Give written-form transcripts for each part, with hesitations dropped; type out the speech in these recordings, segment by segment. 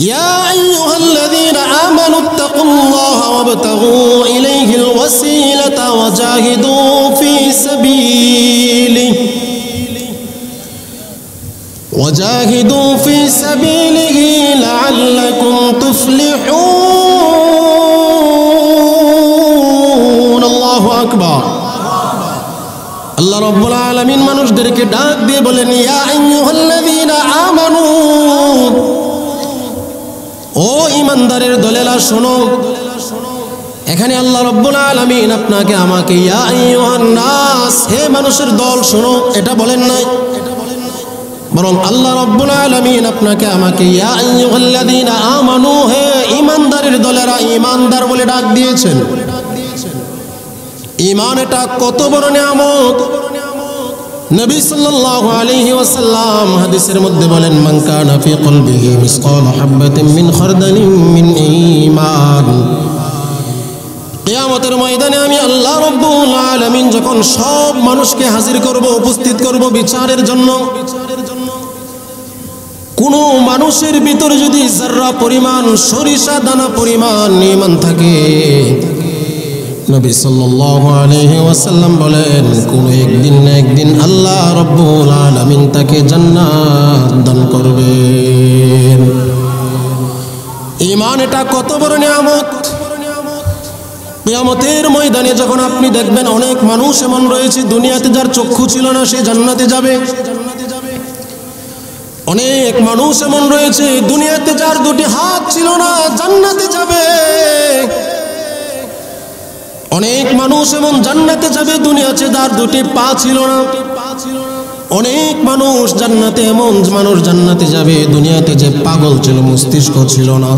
ইয়া আইয়ুহাল্লাযীনা আমানু ইত্তাকুল্লাহা ওয়াবতাগু ইলাইহিল ওয়াসিলাতা ওয়াজাহিদু ফী সাবিলিহি وجاهدوا في سبيله لعلكم تفلحون الله أكبر আল্লাহ রাব্বুল আলামিন মানুষদেরকে ডাক দিয়ে বলেন ইয়া আইয়ুহাল্লাযীনা আমানু ও ঈমানদারের দলেরা শোনো এখানে আল্লাহ রাব্বুল আলামিন আপনাকে আমাকে ইয়া আইয়ুহান নাস হে মানুষের দল শোনো এটা বলেন নাই বরং আল্লাহ রাব্বুল আলামিন আপনাকে আমাকে ইয়া আইয়ুহাল্লাযীনা আমানু হে ঈমানদারের দলেরা ঈমানদার বলে ডাক দিয়েছেন ঈমান এটা কত বড় নিয়ামত নবী সাল্লাল্লাহু আলাইহি ওয়াসাল্লাম হাদিসের মধ্যে বলেন মান কানা ফি কলবিহি মিসকাল হাববাতিন মিন খারদালিন মিন ঈমান কিয়ামতের ময়দানে আমি আল্লাহ রাব্বুল আলামিন যখন সব মানুষকে হাজির করব উপস্থিত করব বিচারের জন্য কোন মানুষের ভিতরে যদি যারা পরিমাণ সরিষা দানা পরিমাণ ঈমান থাকে নবী সাল্লাল্লাহু আলাইহি ওয়াসাল্লাম বলেন কোন একদিন না একদিন আল্লাহ রাব্বুল আলামিন তাকে জান্নাত দান করবেন ঈমান এটা কত বড় নিয়ামত কিয়ামতের ময়দানে যখন আপনি দেখবেন অনেক মানুষ এমন রয়েছে দুনিয়াতে যার চক্ষু ছিল না সে জান্নাতে যাবে অনেক মানুষ এমন রয়েছে দুনিয়াতে যার দুটি হাত ছিল না জান্নাতে যাবে অনেক মানুষ এমন জান্নাতে যাবে দুনিয়াতে যার দুটি পা ছিল না অনেক মানুষ জান্নাতে এমন মানুষ জান্নাতে যাবে দুনিয়াতে যে পাগল ছিল মস্তিষ্ক ছিল না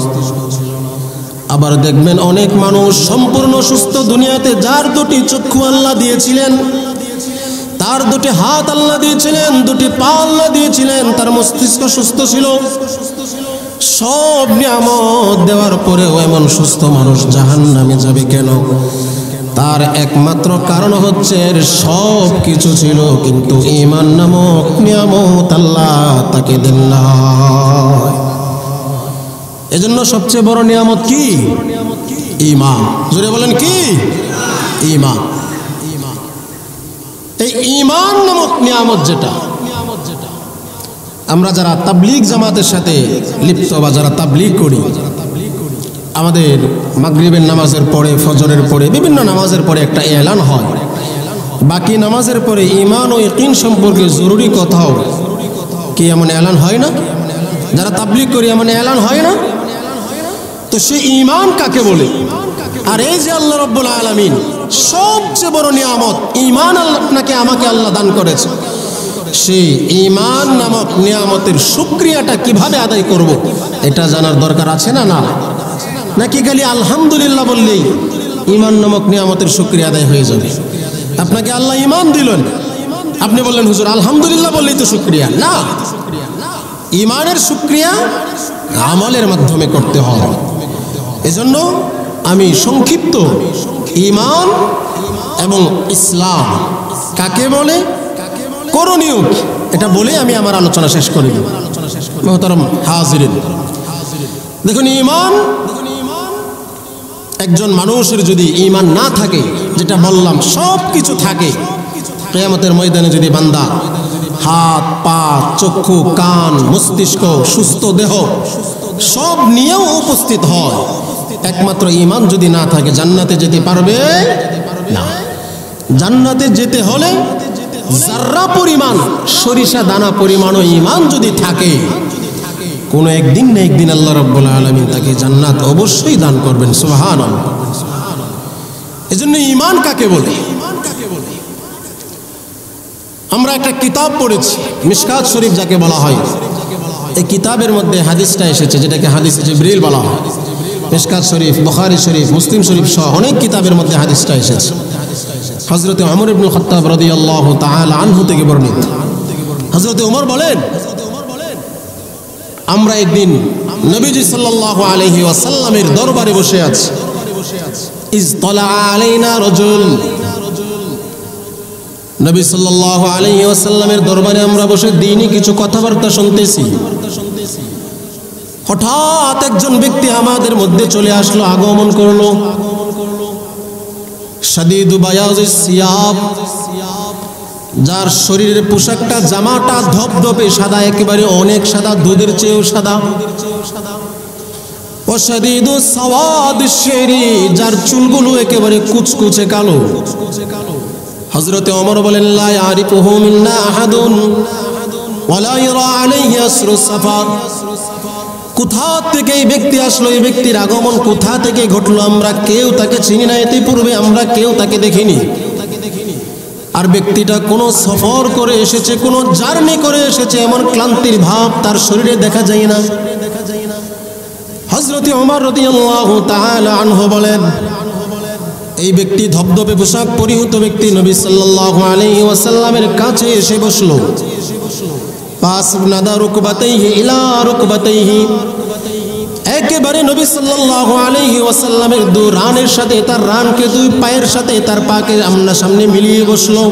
আবার দেখবেন অনেক মানুষ সম্পূর্ণ সুস্থ দুনিয়াতে যার দুটি চক্ষু আল্লাহ দিয়েছিলেন তার দুটি হাত আল্লাহ দিয়েছিলেন দুটি পা আল্লাহ দিয়েছিলেন তার মস্তিষ্ক সুস্থ ছিল সব নিয়ামত দেওয়ার পরেও এমন সুস্থ মানুষ জাহান্নামে যাবে কেন তার একমাত্র কারণ হচ্ছে সব কিছু ছিল কিন্তু ঈমান নামক নিয়ামত আল্লাহ তাকে দেন না এজন্য সবচেয়ে বড় নিয়ামত কি ঈমান জোরে বলেন কি ঈমান এই ঈমান নামক নিয়ামত যেটা আমরা যারা তাবলীগ জামাতের সাথে লিপ্ত বা যারা তাবলীগ করি আমাদের মাগরিবের নামাজের পরে ফজরের পরে বিভিন্ন নামাজের পরে একটা এলান হয় বাকি নামাজের পরে ঈমান ও ইয়াকিন সম্পর্কে জরুরি কথাও কি এমন এলান হয় না যারা তাবলীগ করি এমন এলান হয় না তো সেই ঈমান কাকে বলে আর এই যে আল্লাহ রাব্বুল আলামিন সবচেয়ে বড় নিয়ামত ঈমান আপনাকে আমাকে আল্লাহ দান করেছে সেই ঈমান নামক নিয়ামতের শুকরিয়াটা কিভাবে আদায় করব এটা জানার দরকার আছে না না নাকি খালি আলহামদুলিল্লাহ বললেই ঈমান নামক নিয়ামতের শুকরিয়া আদায় হয়ে যাবে আপনাকে আল্লাহ ঈমান দিলেন আপনি বললেন হুজুর আলহামদুলিল্লাহ বললেই তো শুকরিয়া না ঈমানের শুকরিয়া আমলের মাধ্যমে করতে হয় এজন্য আমি সংক্ষিপ্ত ঈমান এবং ইসলাম কাকে বলে করণীয় এটা বলে আমি আমার আলোচনা শেষ করি মুহতারাম হাজিরিন দেখুন ঈমান একজন মানুষের যদি ঈমান না থাকে যেটা বললাম সব কিছু থাকে কিয়ামতের ময়দানে যদি বান্দা হাত পা চক্ষু কান মস্তিষ্ক সুস্থ দেহ সব নিয়েও উপস্থিত হয় একমাত্র ঈমান যদি না থাকে জান্নাতে যেতে পারবে না জান্নাতে যেতে হলে যারা পরিমাণ সরিষা দানা পরিমাণ ঈমান যদি থাকে কোন একদিন না একদিন আল্লাহ রাব্বুল আলামিন তাকে জান্নাত অবশ্যই দান করবেন সুবহানাল্লাহ এজন্য ঈমান কাকে বলে আমরা একটা কিতাব পড়েছি মিশকাত শরীফ যাকে বলা হয় এই কিতাবের মধ্যে হাদিসটা এসেছে যেটাকে হাদিসে জিবরিল বলা হয় মিশকাত শরীফ বুখারী শরীফ মুসলিম শরীফ সহ অনেক কিতাবের মধ্যে হাদিসটা এসেছে হযরত ওমর ইবনে খাত্তাব রাদিয়াল্লাহু তাআলা আনহু থেকে বর্ণিত হযরত ওমর বলেন আমরা একদিন নবীজি সাল্লাল্লাহু আলাইহি ওয়াসাল্লামের দরবারে বসে আছি ইজতালা আলাইনা রাজুল নবী সাল্লাল্লাহু আলাইহি ওয়াসাল্লামের দরবারে আমরা বসে দ্বীনি কিছু কথাবার্তা শুনতেছি হঠাৎ একজন ব্যক্তি আমাদের মধ্যে চলে আসলো, আগমন করলো। শাদীদু বায়াজিস সিয়াব, যার শরীরের পোশাকটা জামাটা ধবধবে সাদা, একেবারে অনেক সাদা, দুধের চেয়েও সাদা। ও শাদীদু সাওয়াদিশ শিরি, যার চুলগুলো একেবারে কুচকুচে কালো। হযরতে ওমর বলেন, লা ইয়ারিফুহু মিন্না আহাদুন ওয়ালা ইরা আলাইহি আসরুস সাফার। কোথা থেকে এই ব্যক্তি আসলো, এই ব্যক্তির আগমন কোথা থেকে ঘটলো, আমরা কেউ তাকে চিনি না, এতে পূর্বে আমরা কেউ তাকে দেখিনি। আর ব্যক্তিটা কোনো সফর করে এসেছে, কোনো জার্নি করে এসেছে, এমন ক্লান্তির ভাব তার শরীরে দেখা যায় না। হযরত ওমর রাদিয়াল্লাহু তাআলা আনহু বলেন, এই ব্যক্তি ধবধবে পোশাক পরিহিত ব্যক্তি নবী সাল্লাল্লাহু আলাইহি ওয়াসাল্লামের কাছে এসে বসলো। ফাসনাদা রুকবাতাইহি ইলা রুকবাতাইহি, একেবারে নবী সাল্লাল্লাহু আলাইহি ওয়াসাল্লামের দুই রানের সাথে, তার রানকে দুই পায়ের সাথে তার পাকে আমনা সামনে মিলিয়ে বসলো।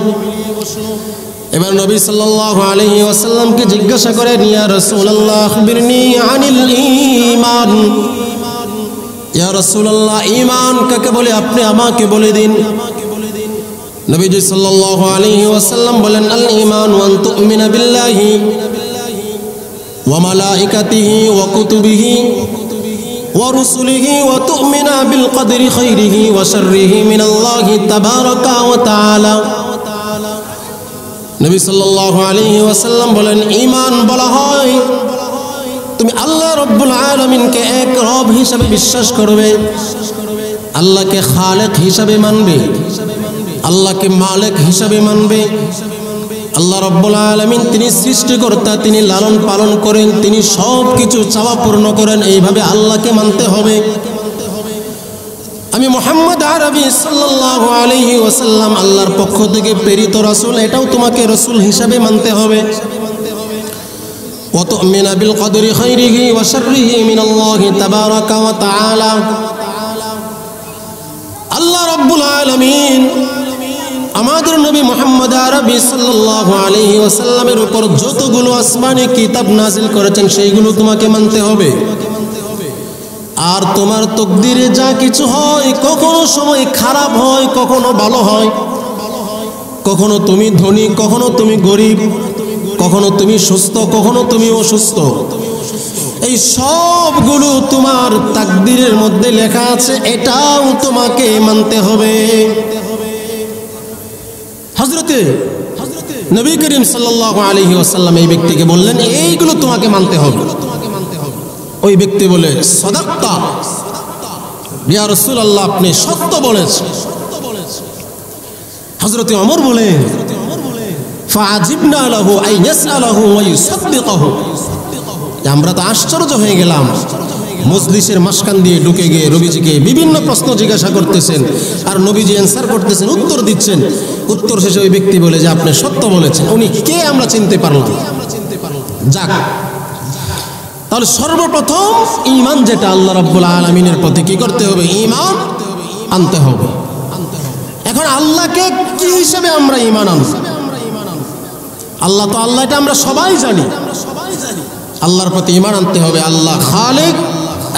এবার নবী সাল্লাল্লাহু আলাইহি ওয়াসাল্লামকে জিজ্ঞাসা করেন, ইয়া রাসূলুল্লাহ আখবিরনি আনিল ঈমান। ইয়া রাসূলুল্লাহ, ঈমান কাকে বলে আপনি আমাকে বলে দিন। নবীজি সাল্লাল্লাহু আলাইহি ওয়াসাল্লাম বলেন, আল ঈমান ওয়ান তুমিনা বিল্লাহি ওয়া মালাইকাতিহি ওয়া কুতুবিহি ওয়া রুসুলিহি ওয়া তুমিনা বিল কদরি খাইরিহি ওয়া শাররিহি মিনাল্লাহি তাবারাকা ওয়া তাআলা। নবী সাল্লাল্লাহু আলাইহি ওয়াসাল্লাম বলেন, ঈমান বলা হয় তুমি আল্লাহ রাব্বুল আলামিনকে এক রব হিসাবে বিশ্বাস করবে, আল্লাহকে খালেক হিসাবে মানবে, আল্লাহকে মালিক হিসাবে মানবে। আল্লাহ রাব্বুল আলামিন তিনি সৃষ্টিকর্তা, তিনি লালন পালন করেন, তিনি সব কিছু চাওয়া পূর্ণ করেন, এইভাবে আল্লাহকে মানতে হবে। আমি মুহাম্মদ আরবি সাল্লাল্লাহু আলাইহি ওয়াসাল্লাম আল্লাহর পক্ষ থেকে প্রেরিত রাসূল, এটাও তোমাকে রাসূল হিসাবে মানতে হবে। ওয়া তুমিনা বিল কদরি খাইরিহি ওয়া শাররিহি মিনাল্লাহি তাবারাকা ওয়া তাআলা। আল্লাহ রাব্বুল আলামিন আমাদের নবী মুহাম্মদ আরবি সাল্লাল্লাহু আলাইহি ওয়াসাল্লামের উপর যতগুলো আসমানি কিতাব নাজিল করেছেন সেইগুলো তোমাকে মানতে হবে। আর তোমার তকদিরে যা কিছু হয়, কখনো সময় খারাপ হয়, কখনো ভালো হয়, কখনো তুমি ধনী, কখনো তুমি গরিব, কখনো তুমি সুস্থ, কখনো তুমি অসুস্থ, এই সবগুলো তোমার তাকদীরের মধ্যে লেখা আছে, এটাও তোমাকে মানতে হবে। হযরতে নবী করিম সাল্লাল্লাহু আলাইহি ওয়াসাল্লাম এই ব্যক্তিকে বললেন, এইগুলো তোমাকে মানতে হবে। ওই ব্যক্তি বলে, সাদাক্তা ইয়া রাসূলুল্লাহ, আপনি সত্য বলেছেন। হযরতে ওমর বলেন, ফাআজিবনা লাহু আই ইয়াসআলাহু ওয়া ইউসাদ্দিকাহু। আমরা তো আশ্চর্য হয়ে গেলাম, মজলিসের মাঝখান দিয়ে ঢুকে গিয়ে নবীজিকে বিভিন্ন প্রশ্ন জিজ্ঞাসা করতেছেন, আর নবীজি অ্যান্সার করতেছেন, উত্তর দিচ্ছেন। উত্তর শেষে ওই ব্যক্তি বলে যে আপনি সত্য বলেছেন। উনি কে আমরা চিনতে পারলাম। যাক, তাহলে সর্বপ্রথম ঈমান যেটা আল্লাহ রাব্বুল আলামিনের প্রতি কি করতে হবে, ঈমান আনতে হবে। এখন আল্লাহকে কি হিসেবে আমরা ঈমান আনব? আল্লাহ তো আল্লাহ, এটা আমরা সবাই জানি। আল্লাহর প্রতি ঈমান আনতে হবে। আল্লাহ খালেক,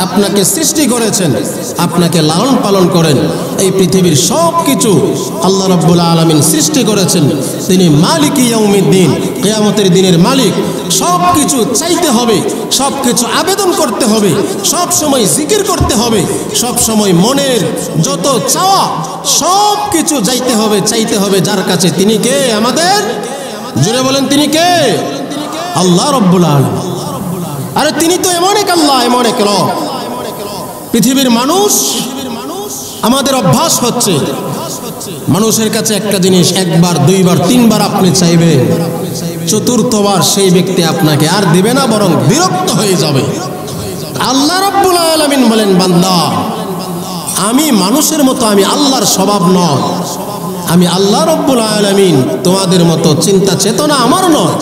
আপনাকে সৃষ্টি করেছেন, আপনাকে লালন পালন করেন, এই পৃথিবীর সব কিছু আল্লাহ রাব্বুল আলামিন সৃষ্টি করেছেন। তিনি মালিক ইয়াউমিদ্দিন, কিয়ামতের দিনের মালিক। সব কিছু চাইতে হবে, সব কিছু আবেদন করতে হবে, সব সময় জিকির করতে হবে, সব সময় মনের যত চাওয়া সব কিছু যাইতে হবে, চাইতে হবে যার কাছে। তিনি কে? আমাদের জুড়ে বলেন, তিনি কে? আল্লাহ রাব্বুল আলামিন। আরে তিনি তো এমন এক আল্লাহ, এমন এক রব। পৃথিবীর মানুষ, আমাদের অভ্যাস হচ্ছে মানুষের কাছে একটা জিনিস একবার, দুইবার, তিনবার আপনি চাইবেন, চতুর্থবার সেই ব্যক্তি আপনাকে আর দিবে না, বরং বিরক্ত হয়ে যাবে। আল্লাহ রাব্বুল আলামিন বলেন, বান্দা আমি মানুষের মতো, আমি আল্লাহর স্বভাব নয়। আমি আল্লাহ রাব্বুল আলামিন তোমাদের মতো চিন্তা চেতনা আমার নয়,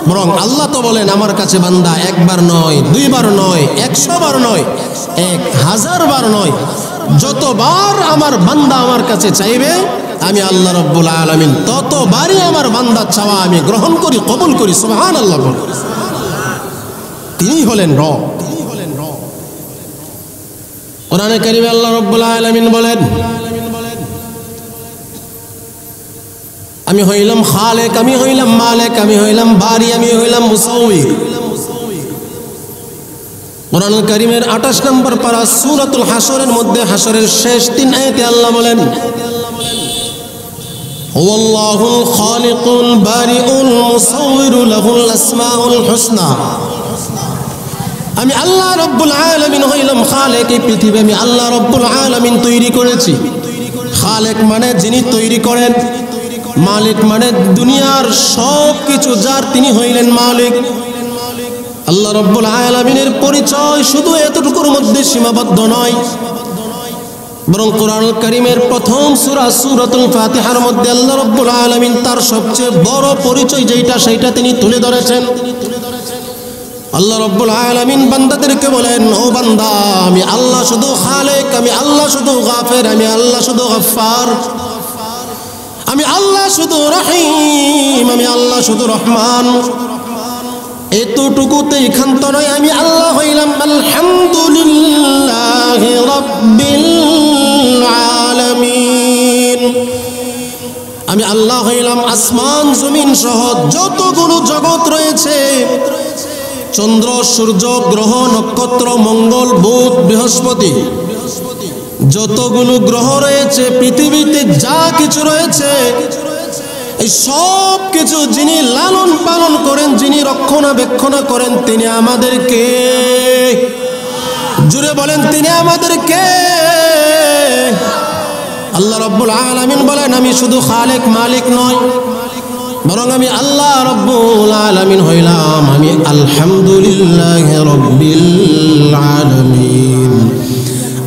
বরং আল্লাহ তো বলেন আমার কাছে বান্দা একবার নয়, দুইবার নয়, 100 বার নয়, 1000 বার নয়, যতবার আমার বান্দা আমার কাছে চাইবে আমি আল্লাহ রাব্বুল আলামিন ততবারই আমার বান্দার চাওয়া আমি গ্রহণ করি, কবুল করি। সুবহানাল্লাহ। তিনি হলেন রব। কোরআনে কারিমে আল্লাহ রাব্বুল আলামিন বলেন, আমি হইলাম খালেক, আমি হইলাম মালিক, আমি হইলাম বারি, আমি হইলাম মুসাউবির। কোরআনুল কারীমের 28 নম্বর পারা সূরাতুল হাসরের মধ্যে হাসরের শেষ 3 আয়াতে আল্লাহ বলেন, হুয়াল্লাহুল খালিকুল বারিউল মুসাউবিরু লাহুল আসমাউল হুসনা। আমি আল্লাহ রাব্বুল আলামিন হইলাম খালেক। এই পৃথিবী আমি আল্লাহ রাব্বুল আলামিন তৈরি করেছি। খালেক মানে যিনি তৈরি করেন, মালিক মানে দুনিয়ার সব কিছু যার, তিনি হইলেন মালিক। আল্লাহ রাব্বুল আলামিনের পরিচয় শুধু এতটুকুর মধ্যে সীমাবদ্ধ নয়, বরং কোরআনুল কারীমের প্রথম সূরা সূরাতুল ফাতিহার মধ্যে আল্লাহ রাব্বুল আলামিন তার সবচেয়ে বড় পরিচয় যেটা সেইটা তিনি তুলে ধরেছেন। আল্লাহ রাব্বুল আলামিন বান্দাদেরকে বলেন, ও বান্দা, আমি আল্লাহ শুধু খালেক, আমি আল্লাহ শুধু গাফের, আমি আল্লাহ শুধু গফফার, আমি আল্লাহ শুধু রহিম, আমি আল্লাহ শুধু রহমান। এতটুকুতেই ক্ষান্ত নয়, আমি আল্লাহ হইলাম আলহামদুলিল্লাহি রাব্বিল আলামিন। আমি আল্লাহ হইলাম আসমান জমিন সহ যতগুলো জগৎ রয়েছে, চন্দ্র সূর্য গ্রহ নক্ষত্র মঙ্গল বুধ বৃহস্পতি, যতগুলো গ্রহ রয়েছে, পৃথিবীতে যা কিছু রয়েছে, এই সব কিছু যিনি লালন পালন করেন, যিনি রক্ষণাবেক্ষণ করেন, তিনি আমাদেরকে, জুড়ে বলেন, তিনি আমাদেরকে। আল্লাহ রাব্বুল আলামিন বলেন, আমি শুধু খালেক মালিক নয়, বরং আমি আল্লাহ রাব্বুল আলামিন হইলাম, আমি আলহামদুলিল্লাহি রাব্বিল আলামিন।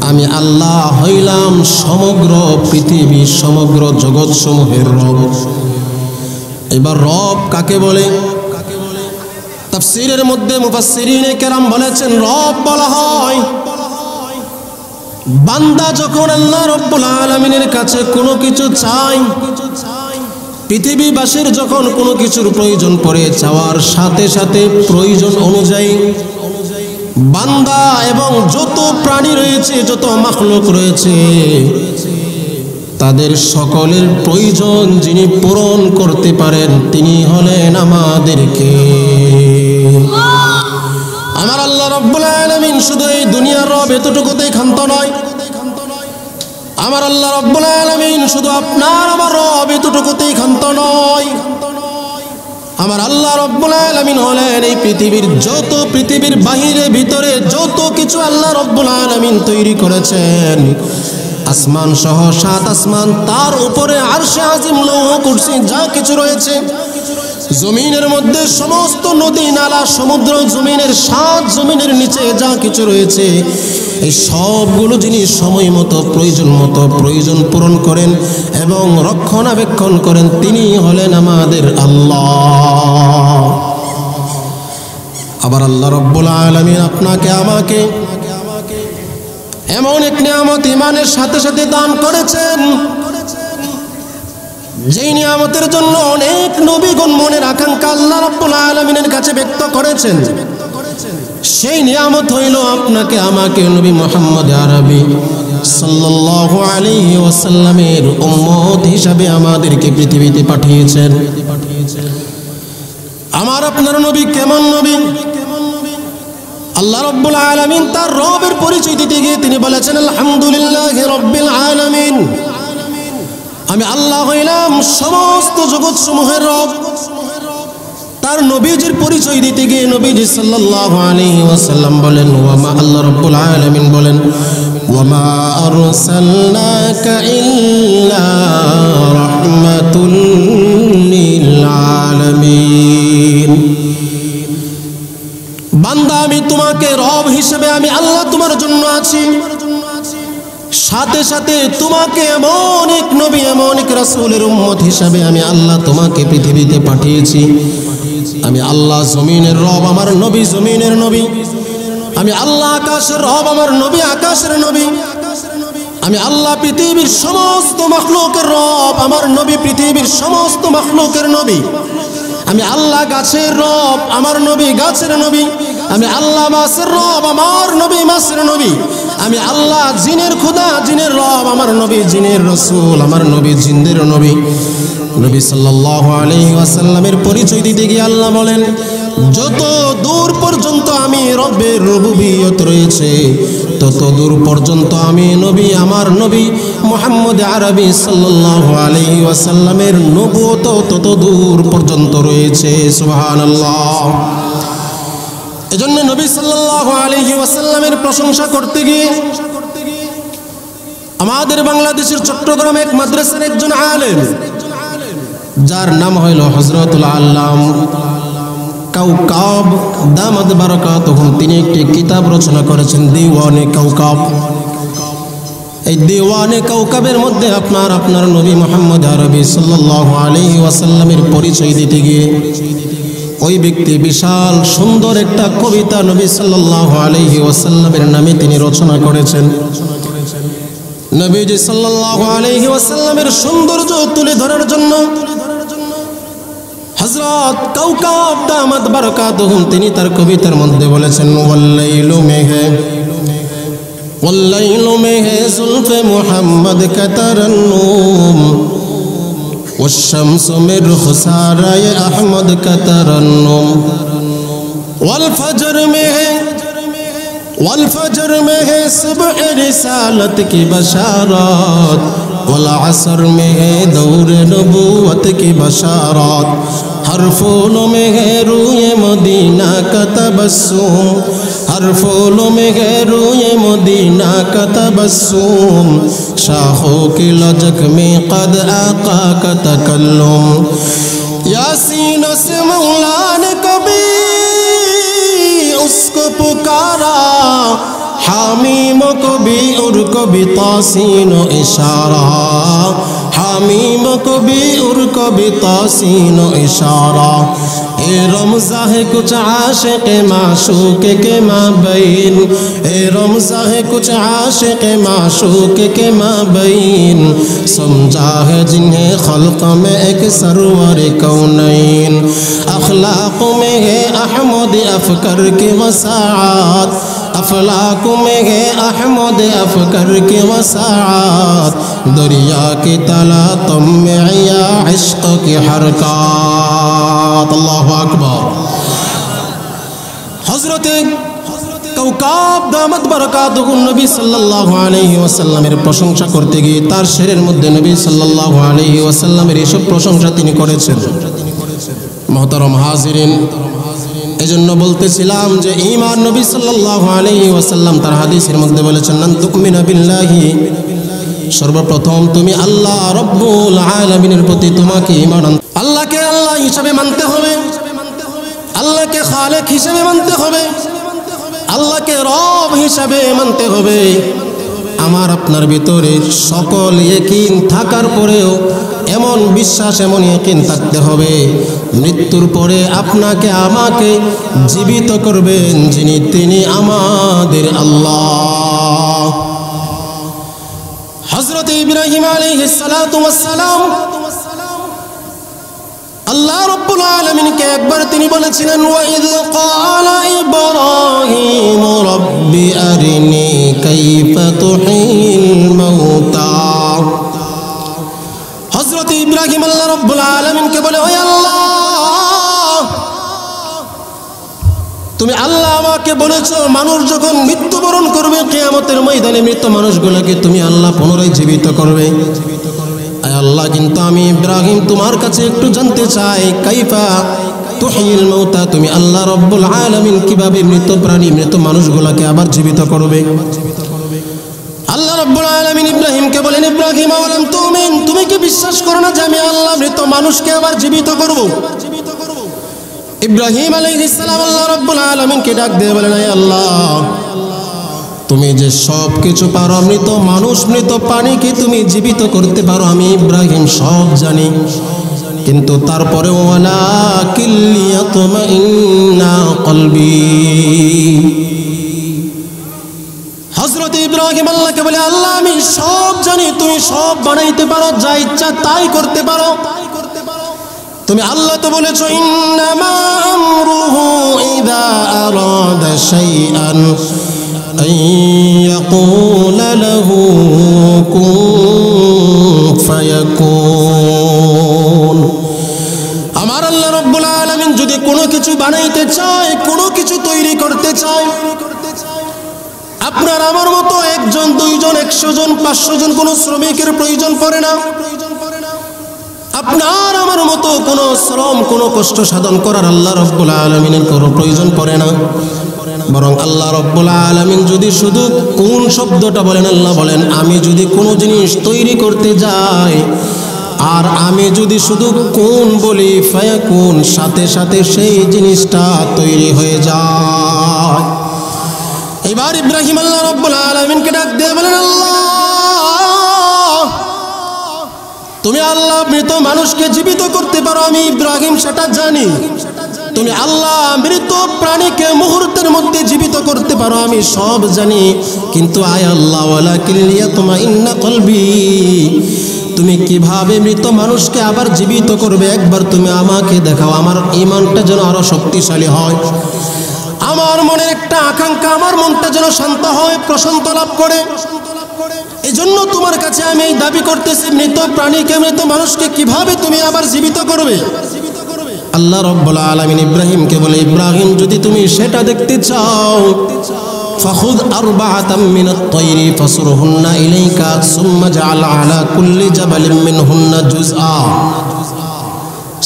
আমি আল্লাহ হইলাম সমগ্র পৃথিবী, সমগ্র জগৎ সমূহের রব। এবার রব কাকে বলে? তাফসীরের মধ্যে মুফাসসিরিনে কেরাম বলেছেন, রব বলা হয় বান্দা যখন আল্লাহ রাব্বুল আলামিনের কাছে কোনো কিছু চায়, পৃথিবীবাসীর যখন কোনো কিছুর প্রয়োজন পড়ে, চাওয়ার সাথে সাথে প্রয়োজন অনুযায়ী বান্দা এবং যত প্রাণী রয়েছে, যত মাখলুক রয়েছে, তাদের সকলের প্রয়োজন যিনি পূরণ করতে পারেন, তিনি হলেন আমাদেরকে। আমার আল্লাহ রাব্বুল আলামিন শুধু এই দুনিয়ার রব, এতটুকুতেই ক্ষান্ত নয়। আমার আল্লাহ রাব্বুল আলামিন শুধু আপনার আমার রব, এতটুকুতেই ক্ষান্ত নয়। আমার আল্লাহ রাব্বুল আলামিন হলেন এই পৃথিবীর যত, পৃথিবীর বাহিরে ভিতরে যত কিছু আল্লাহ রাব্বুল আলামিন তৈরি করেছেন, আসমান সহ 7 আসমান, তার উপরে আরশে আজিম, লৌহ কুরসি, যা কিছু রয়েছে, জমিনের মধ্যে সমস্ত নদী নালা সমুদ্র, জমিনের 7 জমিনের নিচে যা কিছু রয়েছে, এই সবগুলো যিনি সময় মতো প্রয়োজন পূরণ করেন এবং রক্ষণাবেক্ষণ করেন, তিনি হলেন আমাদের আল্লাহ। আবার আল্লাহ রাব্বুল আলামিন আপনাকে আমাকে এমন এক নিয়ামত ঈমানের সাথে সাথে দান করেছেন, যেই নিয়ামতের জন্য অনেক নবীগণ মনের আকাঙ্ক্ষা আল্লাহ রাব্বুল আলামিনের কাছে ব্যক্ত করেছেন। সেই নিয়ামত হইল আপনাকে আমাকে নবী মুহাম্মদ আরবি সাল্লাল্লাহু আলাইহি ওয়াসাল্লামের উম্মত হিসাবে আমাদেরকে পৃথিবীতে পাঠিয়েছেন। আমার আপনার নবী কেমন নবী? আল্লাহ রাব্বুল আলামিন তার রবের পরিচয় দিতে গিয়ে তিনি বলেছেন, আলহামদুলিল্লাহি রাব্বিল আলামিন। আমি আল্লাহ হইলাম সমস্ত জগৎ সমূহের রব। তার নবীজির পরিচয় দিতে গিয়ে নবীজি সাল্লাল্লাহু আলাইহি ওয়াসাল্লাম বলেন, ওয়ামা, আল্লাহ রাব্বুল আলামিন বলেন, ওয়ামা আরসালনাকা ইল্লা রাহমাতুল লিল আলামিন। বান্দা, আমি তোমাকে রব হিসেবে আমি আল্লাহ তোমার জন্য আছি, সাথে সাথে তোমাকে এমন এক নবী, এমন এক রাসূলের উম্মত হিসাবে আমি আল্লাহ তোমাকে পৃথিবীতে পাঠিয়েছি। আমি আল্লাহ জমিনের রব, আমার নবী জমিনের নবী। আমি আল্লাহ আকাশের রব, আমার নবী আকাশের নবী। আমি আল্লাহ পৃথিবীর সমস্ত মাখলুকের রব, আমার নবী পৃথিবীর সমস্ত মাখলুকের নবী। আমি আল্লাহ গাছের রব, আমার নবী গাছের নবী। আমি আল্লাহ মাছের রব, আমার নবী মাছের নবী। আমি আল্লাহ জিনের খোদা, জিনের রব, আমার নবী জিনের রসুল, আমার নবী জিনদের নবী। নবী সাল্লাল্লাহু আলাইহি ওয়াসাল্লামের পরিচয় দিতে গিয়ে আল্লাহ বলেন, যত দূর পর্যন্ত আমি রব্বের রুবুবিয়ত রয়েছে তত দূর পর্যন্ত আমি নবী, আমার নবী মুহাম্মদ আরবি সাল্লাল্লাহু আলাইহি ওয়াসাল্লামের নবুয়ত তত দূর পর্যন্ত রয়েছে। সুবহানাল্লাহ। এজন্য নবী সাল্লাল্লাহু আলাইহি ওয়াসাল্লামের প্রশংসা করতে গিয়ে আমাদের বাংলাদেশের চট্টগ্রামে এক মাদ্রাসার একজন আলেম, যার নাম হইল হযরতুল আল্লাম কাউকাব দামাত বারাকাতুহু, তিনি একটি কিতাব রচনা করেছেন দিওয়ানে কাউকাব। এই দিওয়ানে কাউকাবের মধ্যে আপনার নবী মুহাম্মদ আরবি সাল্লাল্লাহু আলাইহি ওয়াসাল্লামের পরিচয় দিতে গিয়ে ওই ব্যক্তি বিশাল সুন্দর একটা কবিতা নবী সাল্লাল্লাহু আলাইহি ওয়াসাল্লামের নামে তিনি রচনা করেছেন। নবীজি সাল্লাল্লাহু আলাইহি ওয়াসাল্লামের সৌন্দর্য তুলে ধরার জন্য হযরত কাউকাব দামাত বারাকাতুহু তিনি তার কবিতার মধ্যে বলেছেন, ওয়াল্লাইলু মে হে জুলফে মুহাম্মদ কা তারান্নুম والشمس من رخسارة أحمد كترنم والفجر में है सुबह रिसालत की बशारत والعصر में है दौर नबूवत की बशारत हर फूलों में है रूए मदीना का तबस्सुम हर फूलों में है रूए मदीना का तबस्सुम शाखों की लचक में कद आका का तकल्लुम यासीनों से मौला ने कभी उसको पुकारा हामीमों को भी और कभी तासीनो इशारा हामीमों को भी और कभी तासीनो इशारा ए रमज़ा है कुछ आशिक़ माशूक़ के माबैन ए रमज़ा है कुछ आशिक़ माशूक़ के माबैन समझा है जिन्हें खल्क़ में एक सरवर कौनैन अखलाक़ में है अहमद अफ़कर की वसाअत अफलाक में है अहमद अफ़कर की वसाअत दरिया की तला तुम में या इश्क़ की हरकत। अल्लाहु अकबर। हज़रत কাউকাব দামাত বারাকাতুহু নবী সাল্লাল্লাহু আলাইহি ওয়াসাল্লামের প্রশংসা করতে গিয়ে তার শেরের মধ্যে নবী সাল্লাল্লাহু আলাইহি ওয়াসাল্লামের এসব প্রশংসা তিনি করেছেন। মুহতারাম হাজিরিন, এজন্য বলতেছিলাম যে ঈমান নবী সাল্লাল্লাহু আলাইহি ওয়াসাল্লাম তার হাদিসের মধ্যে বলেছেন, মান তুমিনা বিল্লাহি, সর্বপ্রথম তুমি আল্লাহ রব্বুল আলামিনের প্রতি তোমাকে ঈমান, আল্লাহকে আল্লাহ হিসাবে মানতে হবে, আল্লাহকে খালেক হিসাবে মানতে হবে, আল্লাহকে রব হিসাবে মানতে হবে। আমার আপনার ভিতরে সকল ইয়াকিন থাকার পরেও এমন বিশ্বাস, এমন ইয়াকিন থাকতে হবে মৃত্যুর পরে আপনাকে আমাকে জীবিত করবেন যিনি, তিনি আমাদের আল্লাহ। হযরত ইব্রাহিম আলাইহিস সালাতু ওয়াস সালাম আল্লাহ রাব্বুল আলামিনকে একবার তিনি বলেছিলেন, ওয়া ইয ক্বালা ইব্রাহিম রাব্বি আরিনি কাইফা তুহিল মাউতা। হযরত ইব্রাহিম আল্লাহ রাব্বুল আলামিনকে বলে, ও আল্লাহ, তুমি আল্লাহ আমাকে বলেছো মানুষ যখন মৃত্যুবরণ করবে কিয়ামতের ময়দানে মৃত মানুষগুলোকে তুমি আল্লাহ পুনরায় জীবিত করবে। আয় আল্লাহ, কিন্তু আমি ইব্রাহিম তোমার কাছে একটু জানতে চাই, কাইফা তুহিল মাউতা, তুমি আল্লাহ রাব্বুল আলামিন কিভাবে মৃত প্রাণী মৃত মানুষগুলোকে আবার জীবিত করবে। আল্লাহ রাব্বুল আলামিন ইব্রাহিমকে বলেন, ইব্রাহিম আওয়ালাম তুমিন, তুমি কি বিশ্বাস করো না যে আমি আল্লাহ মৃত মানুষকে আবার জীবিত করব? ইব্রাহিম আলাইহিস সালাম আল্লাহ রাব্বুল আলামিনকে ডাক দিয়ে বলেন, আয় আল্লাহ, তুমি যে সব কিছু পারো, মৃত মানুষ মৃত প্রাণীকে তুমি জীবিত করতে পারো, আমি ইব্রাহিম সব জানি, কিন্তু তারপরে ওয়ালাকিন লিয়াতমাইন্না কলবি। হযরত ইব্রাহিম আল্লাহকে বলে, আল্লাহ আমি সব জানি, তুমি সব বানাইতে পারো, যা ইচ্ছা তাই করতে পারো, তুমি আল্লাহ তো বলেছো ইন্নামা আমরুহু ইযা আরাদা শাইআন أن يقول له كن فيكون আমার আল্লাহ রাব্বুল আলামিন যদি কোনো কিছু বানাইতে চায়, কোনো কিছু তৈরি করতে চায়, আপনার আমার মতো একজন, দুইজন, 100 জন, 500 জন কোনো শ্রমিকের প্রয়োজন পড়ে না। আপনার আমার মতো কোনো শ্রম, কোনো কষ্ট সাধন করার আল্লাহ রাব্বুল আলামিনের কোনো প্রয়োজন পড়ে না। বরং আল্লাহ রাব্বুল আলামিন যদি শুধু কোন শব্দটা বলেন, আল্লাহ বলেন আমি যদি কোনো জিনিস তৈরি করতে যাই আর আমি যদি শুধু কোন বলি, ফায়াকুন, সাথে সাথে সেই জিনিসটা তৈরি হয়ে যায়। এবার ইব্রাহিম আল্লাহ রাব্বুল আলামিনকে ডাক দিয়ে বলেন, আল্লাহ তুমি আল্লাহ মৃত মানুষকে জীবিত করতে পারো, আমি ইব্রাহিম সেটা জানি। তুমি আল্লাহ মৃত প্রাণীকে মুহূর্তের মধ্যে জীবিত করতে পারো, আমি সব জানি। কিন্তু আয় আল্লাহ ওয়ালাকিন লিয়াতমাইন্না কলবি, তুমি কিভাবে মৃত মানুষকে আবার জীবিত করবে একবার তুমি আমাকে দেখাও, আমার ঈমানটা যেন আরো শক্তিশালী হয়, আমার মনের একটা আকাঙ্ক্ষা, আমার মনটা যেন শান্ত হয়, প্রশান্তি লাভ করে। এই জন্য তোমার কাছে আমি এই দাবি করতেছি, মৃত প্রাণীকে, মৃত মানুষকে কিভাবে তুমি আবার জীবিত করবে। আল্লাহ রাব্বুল আলামিন ইব্রাহিমকে বলে, ইব্রাহিম যদি তুমি সেটা দেখতে চাও, ফাখুদ আরবাআতাম মিনাত তায়রি ফাসরহুন্না ইলাইকা সুম্মা জাআল আলা কুল্লি জাবালিন মিনহুন্না জুজআ।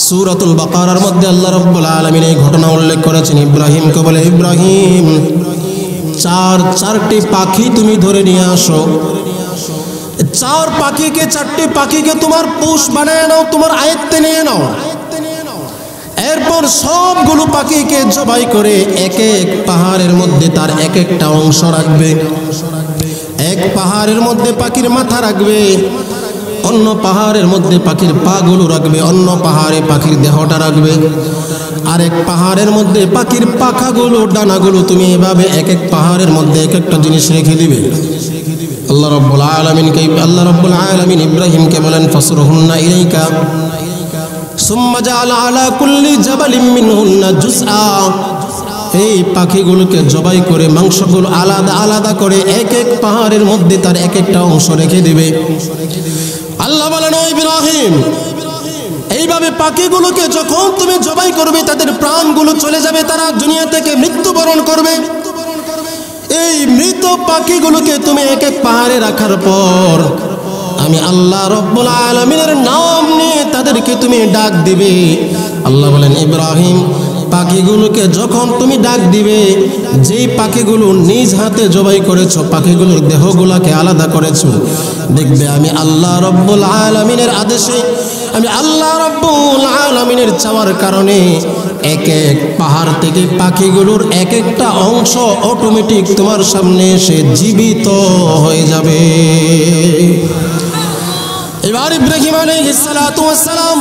সূরাতুল বাকারার মধ্যে আল্লাহ রাব্বুল আলামিন এই ঘটনা উল্লেখ করেছেন। ইব্রাহিমকে বলে, ইব্রাহিম চারটি পাখি তুমি ধরে নিয়ে আসো, চারটি পাখিকে তোমার পোষ বানায় নাও, তোমার আয়ত্তে নিয়ে নাও। এরপর সবগুলো পাখিকে জবাই করে এক এক পাহাড়ের মধ্যে তার এক একটা অংশ রাখবে। এক পাহাড়ের মধ্যে পাখির মাথা রাখবে, অন্য পাহাড়ের মধ্যে পাখির পাগুলো রাখবে, অন্য পাহাড়ে পাখির দেহটা রাখবে, আরেক পাহাড়ের মধ্যে পাখির পাখাগুলো, ডানাগুলো। তুমি এভাবে এক এক পাহাড়ের মধ্যে এক একটা জিনিস রেখে দিবে। আল্লাহ রাব্বুল আলামিন ইব্রাহিমকে বলেন, ফাসরহুন্না ইলাইকা সুম্মা জাআল আলা কুল্লি জাবালিন মিনহুন্না জুজআ। এই পাখিগুলোকে জবাই করে মাংসগুলো আলাদা আলাদা করে এক এক পাহাড়ের মধ্যে তার এক একটা অংশ রেখে দিবে। আল্লাহ বলেন, ও ইব্রাহিম, এইভাবে পাখিগুলোকে যখন তুমি জবাই করবে তাদের প্রাণগুলো চলে যাবে, তারা দুনিয়া থেকে মৃত্যুবরণ করবে। এই মৃত পাখিগুলোকে তুমি এক এক পাহাড়ে রাখার পর আমি আল্লাহ রাব্বুল আলামিনের নাম নিয়ে তাদেরকে তুমি ডাক দিবে। আল্লাহ বলেন, ইব্রাহিম পাখিগুলোকে যখন তুমি ডাক দিবে, যেই পাখিগুলো নিজ হাতে জবাই করেছো, পাখিগুলোর দেহগুলোকে আলাদা করেছো, দেখবে আমি আল্লাহ রাব্বুল আলামিনের আদেশে, আমি আল্লাহ রাব্বুল আলামিনের চাওয়ার কারণে এক এক পাহাড় থেকে পাখিগুলোর এক একটা অংশ অটোমেটিক তোমার সামনে এসে জীবিত হয়ে যাবে। এবার ইব্রাহিম আলাইহিস সালাতু ওয়াস সালাম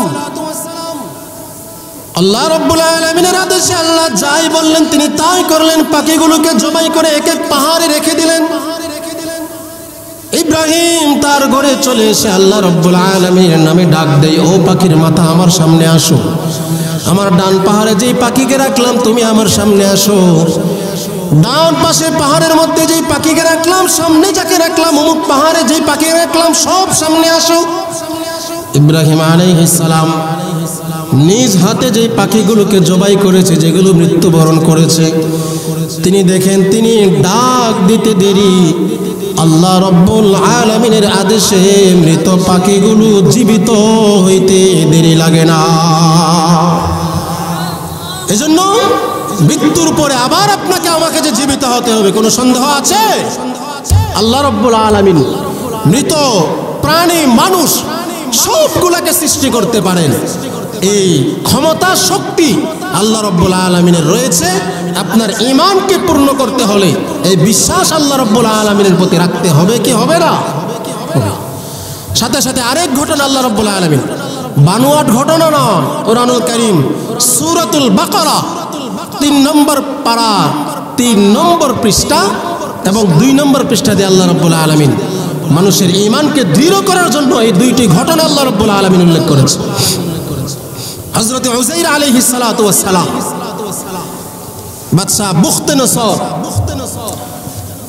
আল্লাহ রাব্বুল আলামিনের আদেশে আল্লাহ যাই বললেন তিনি তাই করলেন। পাখিগুলোকে জবাই করে এক এক পাহাড়ে রেখে দিলেন। ইব্রাহিম তার ঘরে চলে এসে আল্লাহ রাব্বুল আলামিনের নামে ডাক দেয়, ও পাখির মাথা আমার সামনে আসো, আমার ডান পাহাড়ে যেই পাখিকে রাখলাম তুমি আমার সামনে আসো, ডান পাশে পাহাড়ের মধ্যে যেই পাখিকে রাখলাম, সামনে যাকে রাখলাম অমুক পাহাড়ে যেই পাখিকে রাখলাম, সব সামনে আসো। ইব্রাহিম আলাইহিস সালাম নিজ হাতে যেই পাখিগুলোকে জবাই করেছে, যেগুলো মৃত্যুবরণ করেছে, তিনি দেখেন তিনি ডাক দিতে দেরি, আল্লাহ রাব্বুল আলামিনের আদেশে মৃত পাখিগুলো জীবিত হইতে দেরি লাগে না। এজন্য মৃত্যুর পরে আবার আপনাকে আমাকে যে জীবিত হতে হবে, কোনো সন্দেহ আছে? আল্লাহ রাব্বুল আলামিন মৃত প্রাণী, মানুষ সবগুলাকে সৃষ্টি করতে পারেন। এই ক্ষমতা, শক্তি আল্লাহ রাব্বুল আলামিনের রয়েছে। আপনার ঈমানকে পূর্ণ করতে হলে এই বিশ্বাস আল্লাহ রাব্বুল আলামিনের প্রতি রাখতে হবে কি হবে না? সাথে সাথে আরেক ঘটনা আল্লাহ রাব্বুল আলামিন, বানোয়াট ঘটনা নয়, কোরআনুল কারীম সূরাতুল বাকারা 3 নম্বর পারা 3 নম্বর পৃষ্ঠা এবং 2 নম্বর পৃষ্ঠা দিয়ে আল্লাহ রাব্বুল আলামিন মানুষের ঈমানকে দৃঢ় করার জন্য এই দুইটি ঘটনা আল্লাহ রাব্বুল আলামিন উল্লেখ করেছে। হযরত উযাইর আলাইহিস সালাতু ওয়াস সালাম বাদশা বুখতনেসর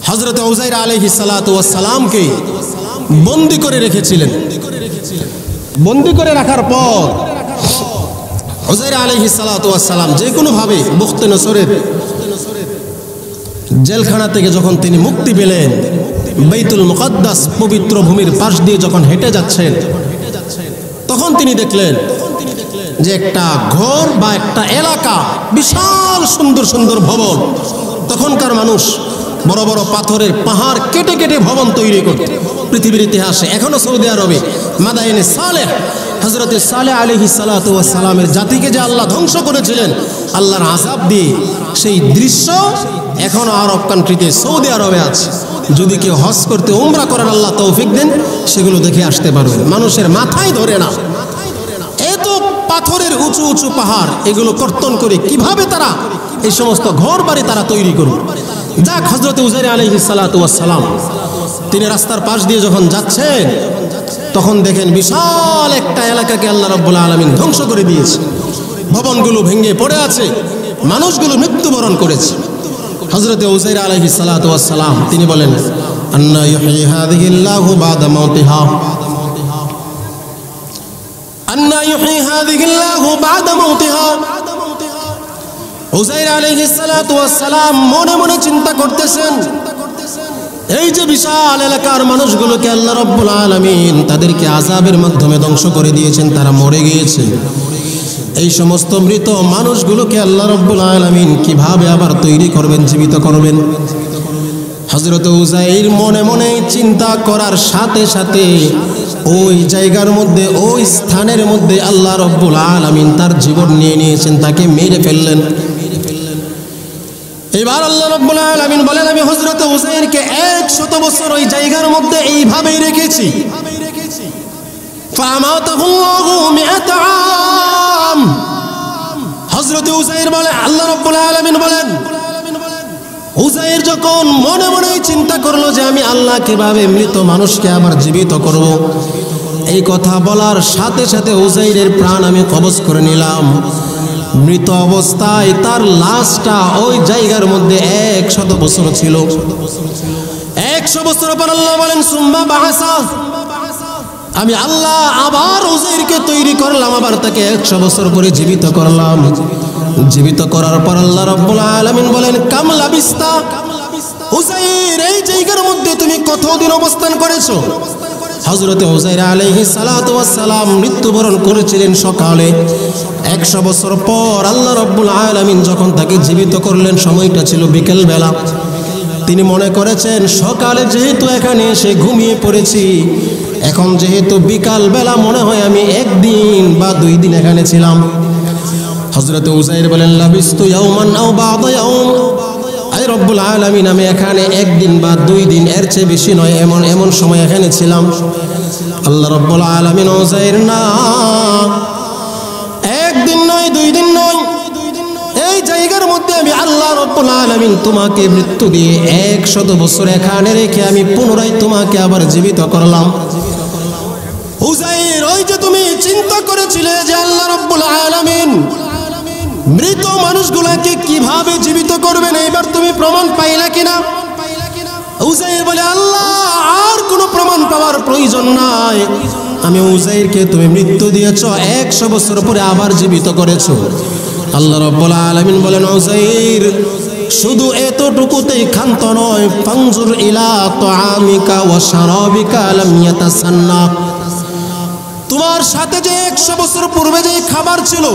হযরত উযাইর আলাইহিস সালাতু ওয়াস সালামকে বন্দী করে রেখেছিলেন। বন্দী করে রাখার পর উযাইর আলাইহিস সালাতু ওয়াস সালাম যে কোনো ভাবে বুখতে নসরের জেলখানা থেকে যখন তিনি মুক্তি পেলেন, বাইতুল মুকাদ্দাস পবিত্র ভূমির পাশ দিয়ে যখন হেঁটে যাচ্ছেন, তখন তিনি দেখলেন যে একটা ঘর বা একটা এলাকা, বিশাল সুন্দর সুন্দর ভবন। তখনকার মানুষ বড় বড় পাথরের পাহাড় কেটে কেটে ভবন তৈরি করত। পৃথিবীর ইতিহাসে এখনো সৌদি আরবে মাদায়েনে সালেহ, হযরত সালেহ আলাইহিস সালাতু ওয়াস সালামের জাতিকে যে আল্লাহ ধ্বংস করেছিলেন আল্লাহর আযাব দিয়ে, সেই দৃশ্য এখনো আরব কান্ট্রিতে সৌদি আরবে আছে। যদি কেউ হজ করতে উমরা করার আল্লাহ তৌফিক দেন, সেগুলো দেখে আসতে পারবেন। মানুষের মাথায় ধরে না, এত পাথরের উঁচু উঁচু পাহাড়, এগুলো কর্তন করে কিভাবে তারা এই সমস্ত ঘর বাড়ি তারা তৈরি করবে। যাক, হযরত উযাইর আলাইহিস সালাতু ওয়াস সালাম তিনি রাস্তার পাশ দিয়ে যখন যাচ্ছেন, তখন দেখেন বিশাল একটা এলাকাকে আল্লাহ রাব্বুল আলামিন ধ্বংস করে দিয়েছে। ভবনগুলো ভেঙে পড়ে আছে, মানুষগুলো মৃত্যুবরণ করেছে। হযরত উযাইর আলাইহিস সালাতু ওয়াস সালাম তিনি বলেন, আন্না ইউহয়ি হাযিহিল্লাহু বা'দা মাউতিহা, আন্না ইউহয়ি হাযিহিল্লাহু বা'দা মাউতিহা। উযাইর আলাইহিস সালাতু ওয়াস সালাম মনে মনে চিন্তা করতেছেন, এই যে বিশাল এলাকার মানুষগুলোকে আল্লাহ রাব্বুল আলামিন তাদেরকে আযাবের মাধ্যমে ধ্বংস করে দিয়েছেন, তারা মরে গিয়েছে। এই সমস্ত মৃত মানুষগুলোকে আল্লাহ রাব্বুল আলামিন কিভাবে আবার তৈরি করবেন, জীবিত করবেন। হযরত উযাইর মনে মনে চিন্তা করার সাথে সাথে ওই জায়গার মধ্যে, ওই স্থানের মধ্যে আল্লাহ রাব্বুল আলামিন তার জীবন নিয়ে নিয়েছেন, তাকে মেরে ফেললেন। এবার আল্লাহ রাব্বুল আলামিন বলেন, আমি হযরত উযাইরকে 100 বছর ওই জায়গার মধ্যে এইভাবেই রেখেছি। ফামাতাহুল্লাহু মিআতা আম। হযরত উযাইর বলে, আল্লাহ রাব্বুল আলামিন বলেন, উযাইর যখন মনে মনে চিন্তা করলো যে আমি আল্লাহ কিভাবে মৃত মানুষকে আবার জীবিত করব, এই কথা বলার সাথে সাথে উযাইরের প্রাণ আমি কবজ করে নিলাম। মৃত অবস্থায় তার লাশটা ওই জায়গার মধ্যে 100 বছর ছিল। 100 বছর পর আল্লাহ বলেন, সুম্মা বাআসা, আমি আল্লাহ আবার উযাইরকে তৈরি করলাম, আবার তাকে 100 বছর পরে জীবিত করলাম। জীবিত করার পর আল্লাহ রাব্বুল আলামিন বলেন, কাম লাবিস্তা, উযাইর এই জায়গার মধ্যে তুমি কতদিন অবস্থান করেছো? হযরত উযাইর আলাইহিস সালাতু ওয়াস সালাম মৃত্যুবরণ করেছিলেন সকালে। 100 বছর পর আল্লাহ রাব্বুল আলামিন যখন তাকে জীবিত করলেন, সময়টা ছিল বিকেল বেলা। তিনি মনে করেছেন সকালে যেহেতু এখানে এসে ঘুমিয়ে পড়েছি, এখন যেহেতু বিকাল বেলা, মনে হয় আমি 1 দিন বা 2 দিন এখানে ছিলাম। হযরত উযাইর বলেন, লাবিস্তু ইয়াওমান আও বা'দা ইয়াওম, আয় রব্বুল আলামিন আমি এখানে 1 দিন বা 2 দিন, এর চেয়ে বেশি নয়, এমন সময় এখানে ছিলাম। আল্লাহ রব্বুল আলামিন, উযাইর না, 1 দিন নয়, 2 দিন নয়, এই জায়গার মধ্যে আমি আল্লাহ রব্বুল আলামিন তোমাকে মৃত্যু দিয়ে 100 বছর এখানে রেখে আমি পুনরায় তোমাকে আবার জীবিত করলাম। উযাইর, ওই যে তুমি চিন্তা করেছিলে যে আল্লাহ রব্বুল আলামিন মৃত মানুষগুলোকে কিভাবে জীবিত করবেন, এইবার তুমি প্রমাণ পাইলা কিনা? উযাইর বলে, আল্লাহ আর কোনো প্রমাণ পাওয়ার প্রয়োজন নাই, আমি উযাইরকে তুমি মৃত্যু দিয়েছো, 100 বছর পরে আবার জীবিত করেছো। আল্লাহ রাব্বুল আলামিন বলেন, উযাইর শুধু এতটুকুতেই ক্ষান্ত নয়, ফানজুর ইলা তুআমিকা ওয়া শারাবিকা লাম ইয়াতাসান্না, তোমার সাথে যে 100 বছর পূর্বে যে খাবার ছিল,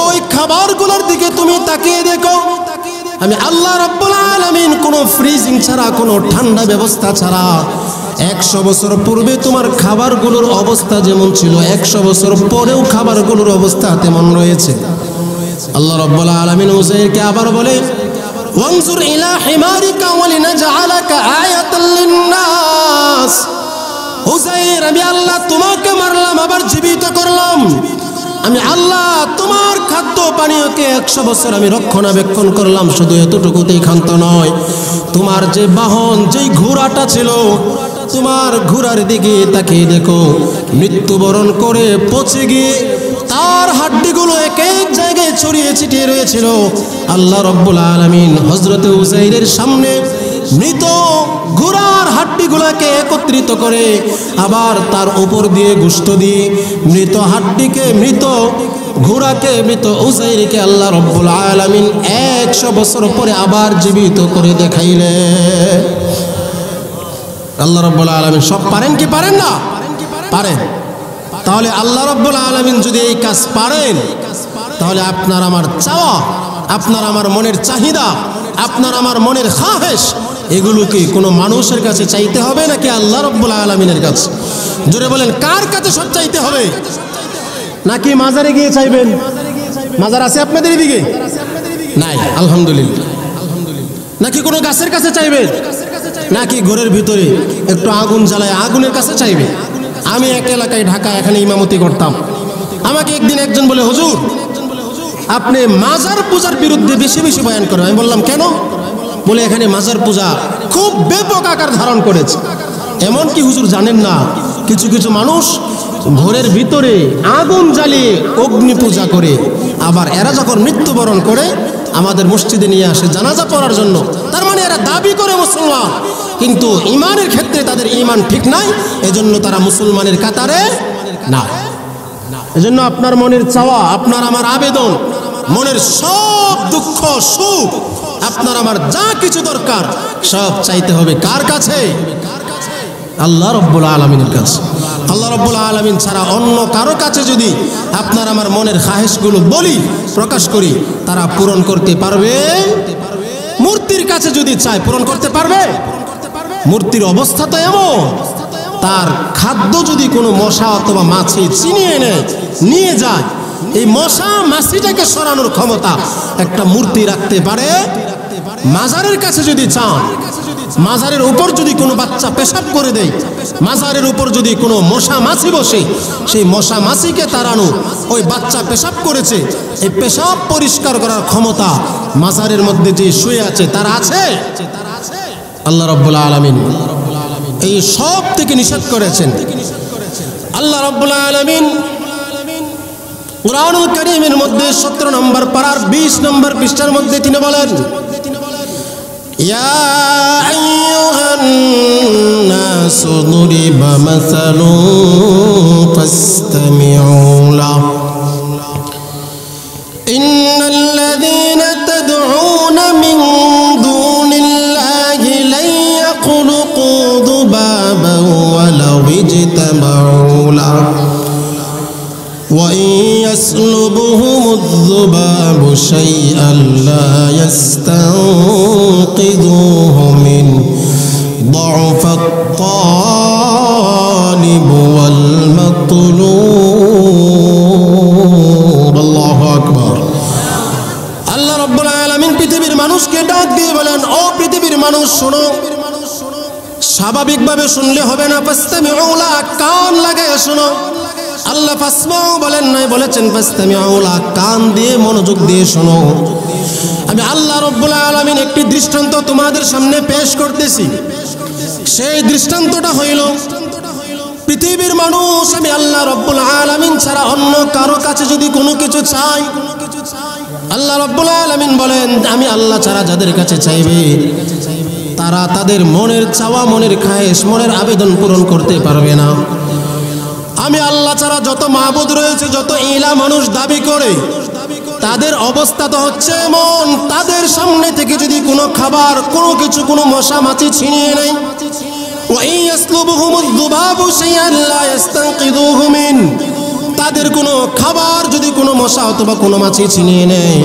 ওই খাবারগুলোর দিকে তুমি তাকিয়ে দেখো। আমি আল্লাহ রাব্বুল আলামিন কোনো ফ্রিজিং ছাড়া, কোনো ঠান্ডা ব্যবস্থা ছাড়া 100 বছর পূর্বে তোমার খাবারগুলোর অবস্থা যেমন ছিল, 100 বছর পরেও খাবারগুলোর অবস্থা তেমন রয়েছে। আল্লাহ রাব্বুল আলামিন উযাইরকে আবার বলে, ওয়ানজুর ইলা হিমারিকা ওয়া লিনাজআলাকা আয়াতাল লিন্নাস। উযাইর, আমি আল্লাহ তোমাকে মারলাম, আবার জীবিত করলাম। আমি আল্লাহ তোমার খাদ্য পানীয়কে 100 বছর আমি রক্ষণাবেক্ষণ করলাম। শুধু এতটুকুতেই ক্ষান্ত নয়, তোমার যে বাহন, যেই ঘোড়াটা ছিল, তোমার ঘোড়ার দিকে তাকিয়ে দেখো, মৃত্যুবরণ করে পচে গিয়ে তার হাড্ডিগুলো এক এক জায়গায় ছড়িয়ে ছিটিয়ে রয়েছিল। আল্লাহ রাব্বুল আলামিন হযরত উযাইরের সামনে মৃত ঘোড়ার হাড্ডিগুলোকে একত্রিত করে আবার তার উপর দিয়ে গোশত দিয়ে মৃত হাড্ডিকে, মৃত ঘোড়াকে, মৃত উসাইরকে আল্লাহ রব্বুল আলামিন 100 বছর পরে আবার জীবিত করে দেখাইলে। আল্লাহ রব্বুল আলামিন সব পারেন কি পারেন না? পারেন। তাহলে আল্লাহ রব্বুল আলামিন যদি এই কাজ পারেন, তাহলে আপনার আমার চাওয়া, আপনার আমার মনের চাহিদা, আপনার আমার মনের খাহেশ, এগুলোকে কোনো মানুষের কাছে চাইতে হবে নাকি আল্লাহ রব্বুল আলামিনের কাছে? জোরে বলেন, কার কাছে সব চাইতে হবে? নাকি মাজারে গিয়ে চাইবেন? মাজার আছে আপনাদের এদিকে? নাই, আলহামদুলিল্লাহ। নাকি কোনো গাছের কাছে চাইবেন? নাকি ঘরের ভিতরে একটু আগুন জ্বালায় আগুনের কাছে চাইবে? আমি এক এলাকায় ঢাকা এখানে ইমামতি করতাম। আমাকে একদিন একজন বলে, হুজুর আপনি মাজার পূজার বিরুদ্ধে বেশি বেশি বয়ান করেন। আমি বললাম কেন? বলে এখানে মাজার পূজা খুব ব্যাপক আকার ধারণ করেছে। এমন কি হুজুর জানেন না, কিছু কিছু মানুষ ঘরের ভিতরে আগুন জ্বালিয়ে অগ্নি পূজা করে, আবার এরা যখন মৃত্যুবরণ করে আমাদের মসজিদে নিয়ে আসে জানাজা পড়ার জন্য। তার মানে এরা দাবি করে মুসলমান, কিন্তু ইমানের ক্ষেত্রে তাদের ইমান ঠিক নাই, এজন্য তারা মুসলমানের কাতারে না। এজন্য আপনার মনের চাওয়া, আপনার আমার আবেদন, মনের সব দুঃখ সুখ, আপনার আমার যা কিছু দরকার সব চাইতে হবে কার কাছে? আল্লাহ রব্বুল আলামিনের কাছে। আল্লাহ রব্বুল আলামিন ছাড়া অন্য কারো কাছে যদি আপনার আমার মনের খাহেশগুলো বলি, প্রকাশ করি, তারা পূরণ করতে পারবে? মূর্তির কাছে যদি চায় পূরণ করতে পারবে? মূর্তির অবস্থা তো এমন, তার খাদ্য যদি কোনো মশা অথবা মাছি ছিনিয়ে নেয়, নিয়ে যায়, এই মশা মাছিটাকে সরানোর ক্ষমতা একটা মূর্তি রাখতে পারে। মাজারের কাছে যদি চান, মাজারের উপর যদি কোনো বাচ্চা পেশাব করে দেয়, মাজারের উপর যদি কোনো মশা মাছি বসে, সেই মশা মাছিকে তাড়ানো, ওই বাচ্চা পেশাব করেছে, এই পেশাব পরিষ্কার করার ক্ষমতা মাজারের মধ্যে যে শুয়ে আছে তার আছে? আল্লাহ রাব্বুল আলামিন এই সব থেকে নিষেধ করেছেন। আল্লাহ রাব্বুল আলামিন কুরআনুল কারীমের মধ্যে 17 নম্বর পারার 20 নম্বর পৃষ্ঠার মধ্যে তিনি বলেন, ইয়া আইয়ুহান নাসু দুরিবা মাসালুন ফাসতামিউ লাহু ইন্নাল্লাযীনা তাদউনা মিন দুনিল্লাহি লা ইয়াখলুকু দুবাবান ওয়ালাউ ইজতামাউ লাহু وَإِن يَسْلُبْهُمُ الذُّبَابُ شَيْئًا لَّا يَسْتَنقِذُوهُ مِنْهُ ضَعْفَ الطَّالِبِ وَالْمَطْلُوبِ আল্লাহু আকবার। আল্লাহ রাব্বুল আলামিন পৃথিবীর মানুষকে ডাক দিয়ে বলেন, ও পৃথিবীর মানুষ শোনো। স্বাভাবিকভাবে শুনলে হবে না, ফাসতামিউ লা, কান লাগায় শোনো। আল্লাহ ফাসমাউ বলেন নাই, বলেছেন ফাসতামিউ লা, কান দিয়ে মনোযোগ দিয়ে শোনো। আমি আল্লাহ রাব্বুল আলামিন একটি দৃষ্টান্ত তোমাদের সামনে পেশ করতেছি। সেই দৃষ্টান্তটা হইল, পৃথিবীর মানুষ আমি আল্লাহ রাব্বুল আলামিন ছাড়া অন্য কারো কাছে যদি কোনো কিছু চাই, আল্লাহ রাব্বুল আলামিন বলেন আমি আল্লাহ ছাড়া যাদের কাছে চাইবে তারা তাদের মনের চাওয়া, মনের খায়েশ, মনের আবেদন পূরণ করতে পারবে না। আমি আল্লাহ ছাড়া যত মাবুদ রয়েছে, যত ইলা মানুষ দাবি করে, তাদের অবস্থা তো হচ্ছে এমন, তাদের সামনে থেকে যদি কোনো খাবার, কোনো কিছু, কোনো মশা মাছি ছিনিয়ে নেয়, ওয়াইন ইয়াসলুবহুমুয যুবাবু শাইআন লা ইস্তানকিযুহু মিন, তাদের কোনো খাবার যদি কোনো মশা অথবা কোনো মাছি ছিনিয়ে নেয়,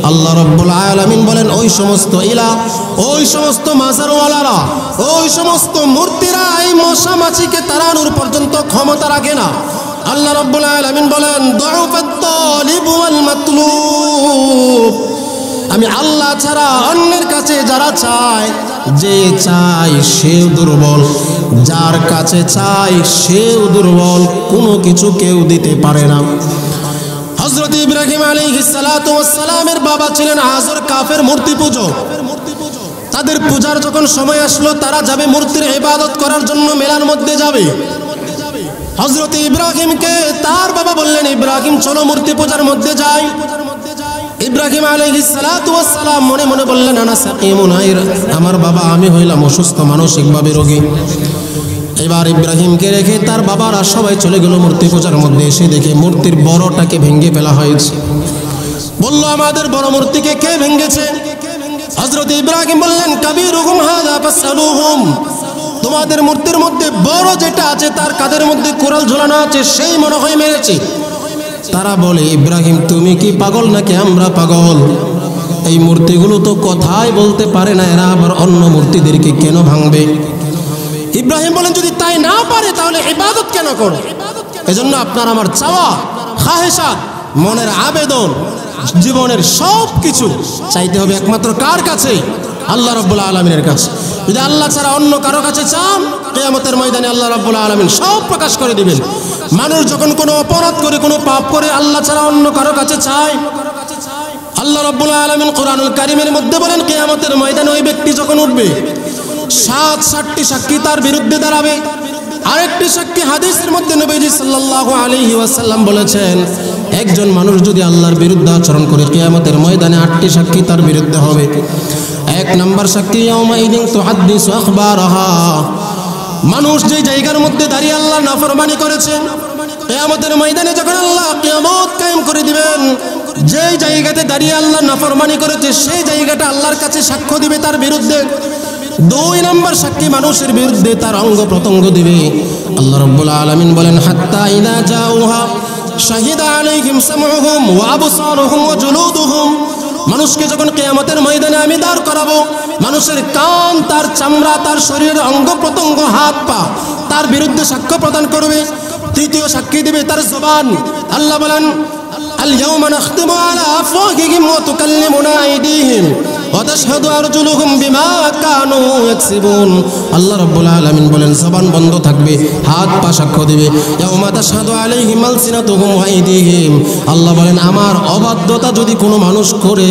আল্লাহ রাব্বুল আলামিন বলেন ওই সমস্ত ইলা, ওই সমস্ত মাজারওয়ালারা, ওই সমস্ত মূর্তিরা এই মশা মাছিকে তাড়ানোর পর্যন্ত ক্ষমতা রাখে না। আল্লাহ রাব্বুল আলামিন বলেন দুআফাত তালিব ওয়াল মাতলুব, আমি আল্লাহ ছাড়া অন্যের কাছে যারা চায়, যে চায় সেও দুর্বল, যার কাছে চায় সেও দুর্বল, কোনো কিছু কেউ দিতে পারে না। হযরত ইব্রাহিম আলাইহিস সালাতু ওয়াস সালামের বাবা ছিলেন আযর, কাফের মূর্তি পূজক। তাদের পূজার যখন সময় আসলো, তারা যাবে মূর্তির ইবাদত করার জন্য, মেলার মধ্যে যাবে। হযরত ইব্রাহিমকে তার বাবা বললেন, ইব্রাহিম চলো মূর্তি পূজার মধ্যে যাই। ইব্রাহিম আলাইহিস সালাতু ওয়াস সালাম মনে মনে বললেন, আনা সাকিমুন, আমার বাবা আমি হইলাম অসুস্থ, মানসিকভাবে রোগী। এবার ইব্রাহিমকে রেখে তার বাবারা সবাই চলে গেল মূর্তি পূজার মধ্যে। এসে দেখে মূর্তির বড়টাকে ভেঙে ফেলা হয়েছে। বলল, আমাদের বড় মূর্তিকে কে ভেঙেছে? হযরত ইব্রাহিম বললেন, কাবীরুহুম হাযা ফাসআলুহুম, তোমাদের মূর্তির মধ্যে বড় যেটা আছে তার কাঁধের মধ্যে কোরাল ঝোলানো আছে, সেই মনে হয় মেরেছে। তারা বলে, ইব্রাহিম তুমি কি পাগল নাকি আমরা পাগল? এই মূর্তিগুলো তো কথাই বলতে পারে না, এরা আবার অন্য মূর্তিদেরকে কেন ভাঙবে? ইব্রাহিম বলেন, যদি তাই না পারে তাহলে ইবাদত কেন করো? এজন্য আপনার আমার চাওয়া, খাহেসাত, মনের আবেদন, জীবনের সব কিছু চাইতে হবে একমাত্র কার কাছে? আল্লাহ রাব্বুল আলামিনের কাছে। যদি আল্লাহ ছাড়া অন্য কারো কাছে চান, কিয়ামতের ময়দানে আল্লাহ রাব্বুল আলামিন সব প্রকাশ করে দিবেন। মানুষ যখন কোনো অপরাধ করে, কোনো পাপ করে, আল্লাহ ছাড়া অন্য কারো কাছে চায়, আল্লাহ রাব্বুল আলামিন কোরআনুল কারীমের মধ্যে বলেন, কিয়ামতের ময়দানে ওই ব্যক্তি যখন উঠবে, 7টি সাক্ষী তার বিরুদ্ধে দাঁড়াবে। আরেকটি সাক্ষী, হাদিসের মধ্যে নবীজি সাল্লাল্লাহু আলাইহি ওয়াসাল্লাম বলেছেন, একজন মানুষ যদি আল্লাহর বিরুদ্ধে আচরণ করে, কিয়ামতের ময়দানে 8টি সাক্ষী তার বিরুদ্ধে হবে। 1 নম্বর সাক্ষী, ইয়াউমাইদিন তুহাদ্দিসু আখবারাহা, মানুষ যে জায়গার মধ্যে দাঁড়িয়ে আল্লাহর নাফরমানি করেছে, কিয়ামতের ময়দানে যখন আল্লাহ কিয়ামত কায়েম করে দিবেন, যেই জায়গাতে দাঁড়িয়ে আল্লাহ নাফরমানি করেছে সেই জায়গাটা আল্লাহর কাছে সাক্ষ্য দিবে তার বিরুদ্ধে। 2 নম্বর সাক্ষী, মানুষের বিরুদ্ধে তার অঙ্গ প্রত্যঙ্গ দিবে। আল্লাহ রাব্বুল আলামিন বলেন, হাত্তা ইযা জাউহা শাহিদা আলাইহিম সামউহুম ওয়া আবসারুহুম ওয়া জুলুদুহুম, মানুষকে যখন কিয়ামতের ময়দানে আমি দাঁড় করাবো, মানুষের কান, তার চামড়া, তার শরীরের অঙ্গ প্রত্যঙ্গ, হাত পা তার বিরুদ্ধে সাক্ষ্য প্রদান করবে। 3য় সাক্ষী দিবে তার জবান। আল্লাহ বলেন, আল ইয়াউমা নাখতিমু আলা আফওয়াহিহিম ওয়া তুকাল্লিমুনা আইদিহিম ওয়া তাশহাদু আরজুলুহুম বিমা কানু ইয়াকসিবুন। আল্লাহ রাব্বুল আলামিন বলেন, জবান বন্ধ থাকবে, হাত পা সাক্ষ্য দিবে। ইয়াউমা তাশহাদু আলাইহিম আলসিনাতুহুম ওয়া আইদিহিম, আল্লাহ বলেন, আমার অবাধ্যতা যদি কোনো মানুষ করে,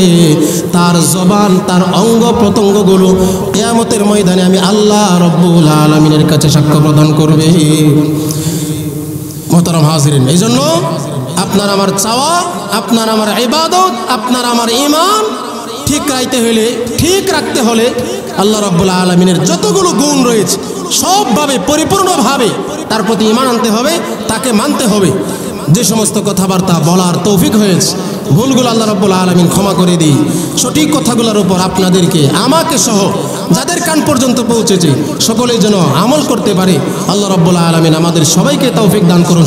তার জবান, তার অঙ্গ প্রত্যঙ্গগুলো কিয়ামতের ময়দানে আমি আল্লাহ রাব্বুল আলামিনের কাছে সাক্ষ্য প্রদান করবে। মোহতারাম হাজিরিন, এই জন্য আপনার আমার চাওয়া, আপনার আমার ইবাদত, আপনার আমার ঈমান ঠিক রাখতে হলে আল্লাহ রাব্বুল আলামিনের যতগুলো গুণ রয়েছে সবভাবে পরিপূর্ণভাবে তার প্রতি ঈমান আনতে হবে, তাকে মানতে হবে। যে সমস্ত কথাবার্তা বলার তৌফিক হয়েছে, ভুলগুলো আল্লাহ রাব্বুল আলামিন ক্ষমা করে দিই। সঠিক কথাগুলোর উপর আপনাদেরকে, আমাকে সহ যাদের কান পর্যন্ত পৌঁছেছে, সকলেই যেন আমল করতে পারে। আল্লাহ রাব্বুল আলামিন আমাদের সবাইকে তৌফিক দান করুন।